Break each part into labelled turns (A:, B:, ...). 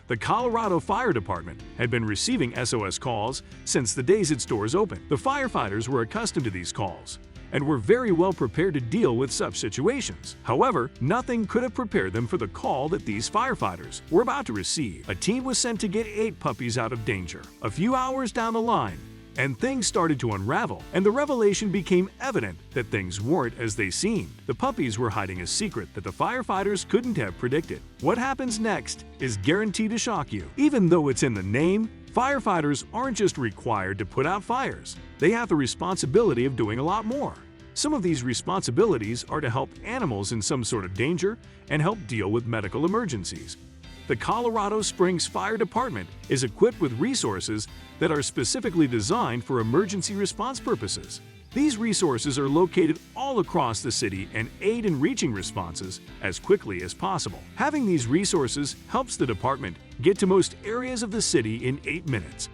A: The Colorado Fire Department had been receiving SOS calls since the days its doors opened. The firefighters were accustomed to these calls and were very well prepared to deal with such situations. However, nothing could have prepared them for the call that these firefighters were about to receive. A team was sent to get 8 puppies out of danger. A few hours down the line, and things started to unravel, and the revelation became evident that things weren't as they seemed. The puppies were hiding a secret that the firefighters couldn't have predicted. What happens next is guaranteed to shock you. Even though it's in the name, firefighters aren't just required to put out fires. They have the responsibility of doing a lot more. Some of these responsibilities are to help animals in some sort of danger and help deal with medical emergencies. The Colorado Springs Fire Department is equipped with resources that are specifically designed for emergency response purposes. These resources are located all across the city and aid in reaching responses as quickly as possible. Having these resources helps the department get to most areas of the city in 8 minutes.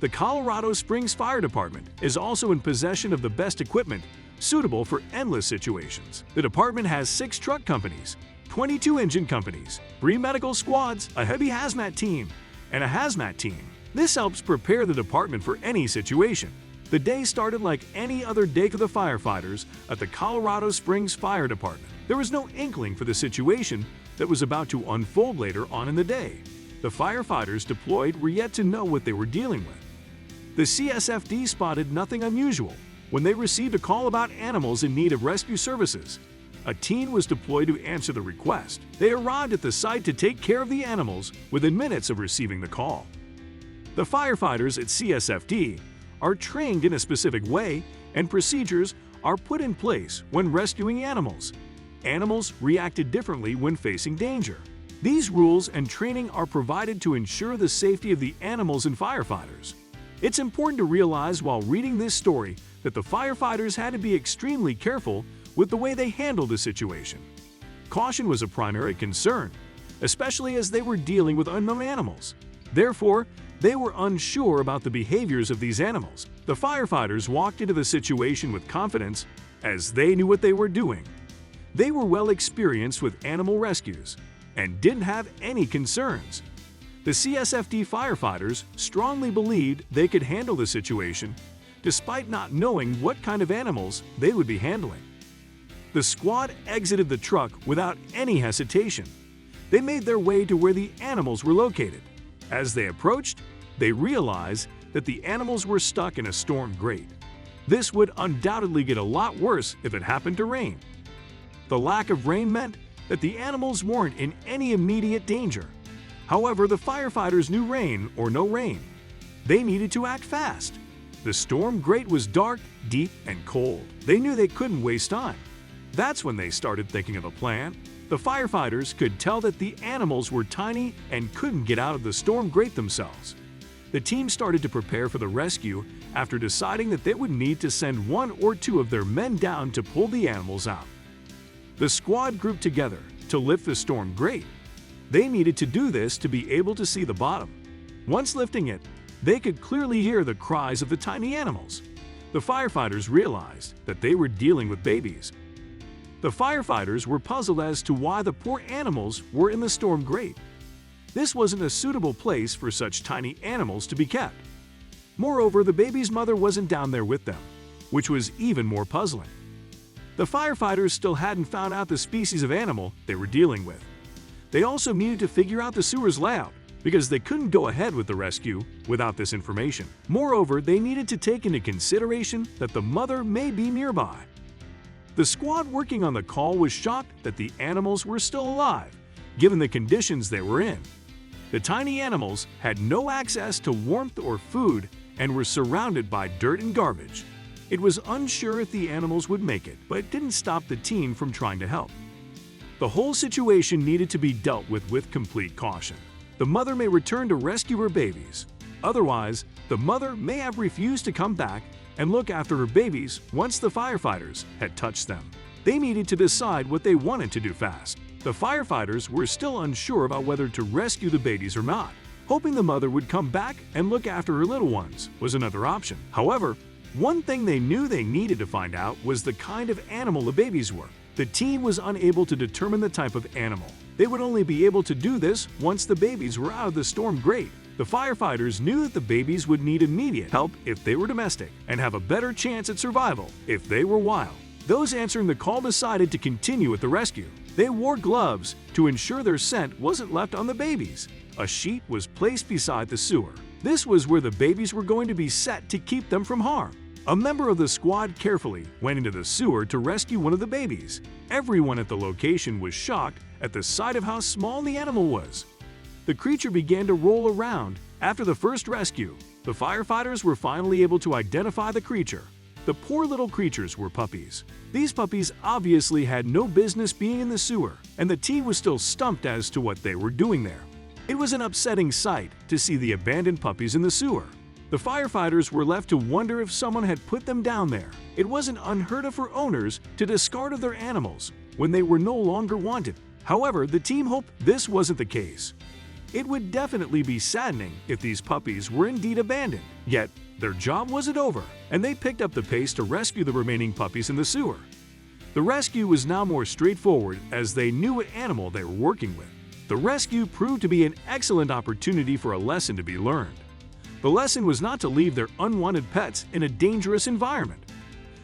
A: The Colorado Springs Fire Department is also in possession of the best equipment suitable for endless situations. The department has 6 truck companies, 22 engine companies, 3 medical squads, a heavy hazmat team, and a hazmat team. This helps prepare the department for any situation. The day started like any other day for the firefighters at the Colorado Springs Fire Department. There was no inkling for the situation that was about to unfold later on in the day. The firefighters deployed were yet to know what they were dealing with. The CSFD spotted nothing unusual when they received a call about animals in need of rescue services. A team was deployed to answer the request. They arrived at the site to take care of the animals within minutes of receiving the call. The firefighters at CSFD are trained in a specific way, and procedures are put in place when rescuing animals. Animals reacted differently when facing danger. These rules and training are provided to ensure the safety of the animals and firefighters. It's important to realize while reading this story that the firefighters had to be extremely careful with the way they handled the situation. Caution was a primary concern, especially as they were dealing with unknown animals. Therefore, they were unsure about the behaviors of these animals. The firefighters walked into the situation with confidence as they knew what they were doing. They were well experienced with animal rescues and didn't have any concerns. The CSFD firefighters strongly believed they could handle the situation despite not knowing what kind of animals they would be handling. The squad exited the truck without any hesitation. They made their way to where the animals were located. As they approached, they realized that the animals were stuck in a storm grate. This would undoubtedly get a lot worse if it happened to rain. The lack of rain meant that the animals weren't in any immediate danger. However, the firefighters knew rain or no rain, they needed to act fast. The storm grate was dark, deep, and cold. They knew they couldn't waste time. That's when they started thinking of a plan. The firefighters could tell that the animals were tiny and couldn't get out of the storm grate themselves. The team started to prepare for the rescue after deciding that they would need to send 1 or 2 of their men down to pull the animals out. The squad grouped together to lift the storm grate. They needed to do this to be able to see the bottom. Once lifting it, they could clearly hear the cries of the tiny animals. The firefighters realized that they were dealing with babies. The firefighters were puzzled as to why the poor animals were in the storm grate. This wasn't a suitable place for such tiny animals to be kept. Moreover, the baby's mother wasn't down there with them, which was even more puzzling. The firefighters still hadn't found out the species of animal they were dealing with. They also needed to figure out the sewer's layout, because they couldn't go ahead with the rescue without this information. Moreover, they needed to take into consideration that the mother may be nearby. The squad working on the call was shocked that the animals were still alive, given the conditions they were in. The tiny animals had no access to warmth or food and were surrounded by dirt and garbage. It was unsure if the animals would make it, but it didn't stop the team from trying to help. The whole situation needed to be dealt with complete caution. The mother may return to rescue her babies. Otherwise, the mother may have refused to come back and look after her babies once the firefighters had touched them. They needed to decide what they wanted to do fast. The firefighters were still unsure about whether to rescue the babies or not. Hoping the mother would come back and look after her little ones was another option. However, one thing they knew they needed to find out was the kind of animal the babies were. The team was unable to determine the type of animal. They would only be able to do this once the babies were out of the storm grate. The firefighters knew that the babies would need immediate help if they were domestic and have a better chance at survival if they were wild. Those answering the call decided to continue with the rescue. They wore gloves to ensure their scent wasn't left on the babies. A sheet was placed beside the sewer. This was where the babies were going to be set to keep them from harm. A member of the squad carefully went into the sewer to rescue one of the babies. Everyone at the location was shocked at the sight of how small the animal was. The creature began to roll around. After the first rescue, the firefighters were finally able to identify the creature. The poor little creatures were puppies. These puppies obviously had no business being in the sewer, and the team was still stumped as to what they were doing there. It was an upsetting sight to see the abandoned puppies in the sewer. The firefighters were left to wonder if someone had put them down there. It wasn't unheard of for owners to discard of their animals when they were no longer wanted. However, the team hoped this wasn't the case. It would definitely be saddening if these puppies were indeed abandoned. Yet, their job wasn't over, and they picked up the pace to rescue the remaining puppies in the sewer. The rescue was now more straightforward as they knew what animal they were working with. The rescue proved to be an excellent opportunity for a lesson to be learned. The lesson was not to leave their unwanted pets in a dangerous environment.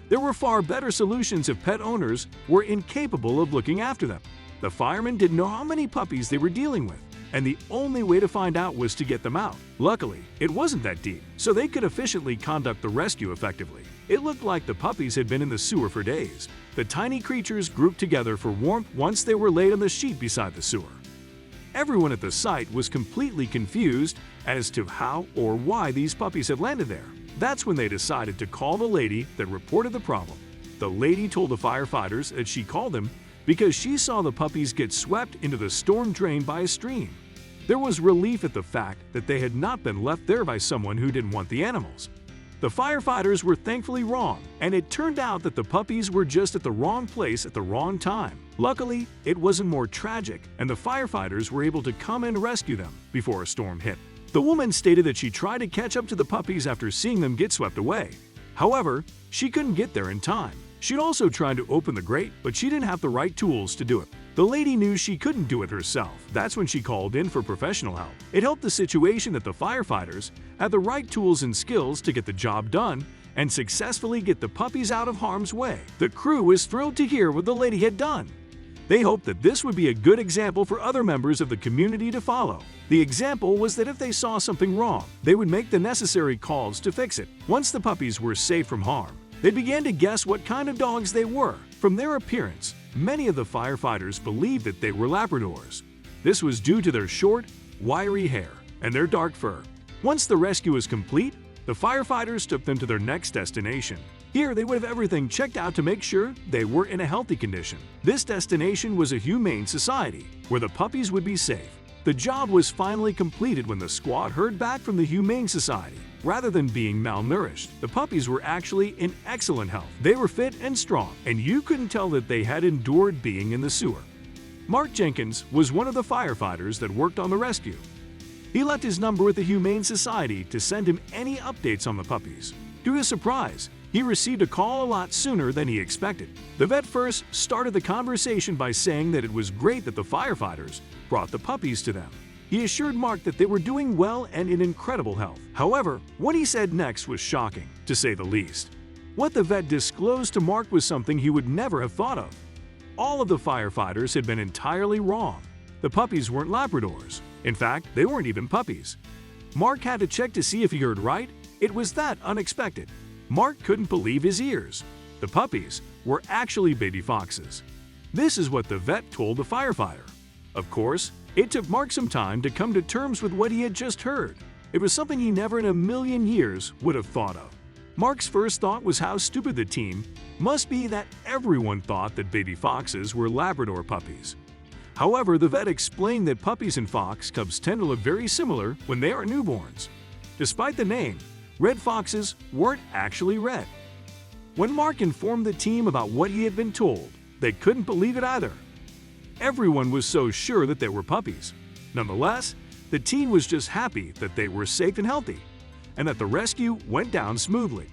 A: There were far better solutions if pet owners were incapable of looking after them. The firemen didn't know how many puppies they were dealing with, and the only way to find out was to get them out. Luckily, it wasn't that deep, so they could efficiently conduct the rescue effectively. It looked like the puppies had been in the sewer for days. The tiny creatures grouped together for warmth once they were laid on the sheet beside the sewer. Everyone at the site was completely confused as to how or why these puppies had landed there. That's when they decided to call the lady that reported the problem. The lady told the firefighters that she called them because she saw the puppies get swept into the storm drain by a stream. There was relief at the fact that they had not been left there by someone who didn't want the animals. The firefighters were thankfully wrong, and it turned out that the puppies were just at the wrong place at the wrong time. Luckily, it wasn't more tragic, and the firefighters were able to come and rescue them before a storm hit. The woman stated that she tried to catch up to the puppies after seeing them get swept away. However, she couldn't get there in time. She'd also tried to open the grate, but she didn't have the right tools to do it. The lady knew she couldn't do it herself. That's when she called in for professional help. It helped the situation that the firefighters had the right tools and skills to get the job done and successfully get the puppies out of harm's way. The crew was thrilled to hear what the lady had done. They hoped that this would be a good example for other members of the community to follow. The example was that if they saw something wrong, they would make the necessary calls to fix it. Once the puppies were safe from harm, they began to guess what kind of dogs they were. From their appearance, many of the firefighters believed that they were Labradors. This was due to their short, wiry hair and their dark fur. Once the rescue was complete, the firefighters took them to their next destination. Here, they would have everything checked out to make sure they were in a healthy condition. This destination was a humane society, where the puppies would be safe. The job was finally completed when the squad heard back from the Humane Society. Rather than being malnourished, the puppies were actually in excellent health. They were fit and strong, and you couldn't tell that they had endured being in the sewer. Mark Jenkins was one of the firefighters that worked on the rescue. He left his number with the Humane Society to send him any updates on the puppies. To his surprise, he received a call a lot sooner than he expected. The vet first started the conversation by saying that it was great that the firefighters brought the puppies to them. He assured Mark that they were doing well and in incredible health. However, what he said next was shocking, to say the least. What the vet disclosed to Mark was something he would never have thought of. All of the firefighters had been entirely wrong. The puppies weren't Labradors. In fact, they weren't even puppies. Mark had to check to see if he heard right. It was that unexpected. Mark couldn't believe his ears. The puppies were actually baby foxes. This is what the vet told the firefighter. Of course, it took Mark some time to come to terms with what he had just heard. It was something he never in a million years would have thought of. Mark's first thought was how stupid the team must be that everyone thought that baby foxes were Labrador puppies. However, the vet explained that puppies and fox cubs tend to look very similar when they are newborns. Despite the name, red foxes weren't actually red. When Mark informed the team about what he had been told, they couldn't believe it either. Everyone was so sure that they were puppies. Nonetheless, the team was just happy that they were safe and healthy, and that the rescue went down smoothly.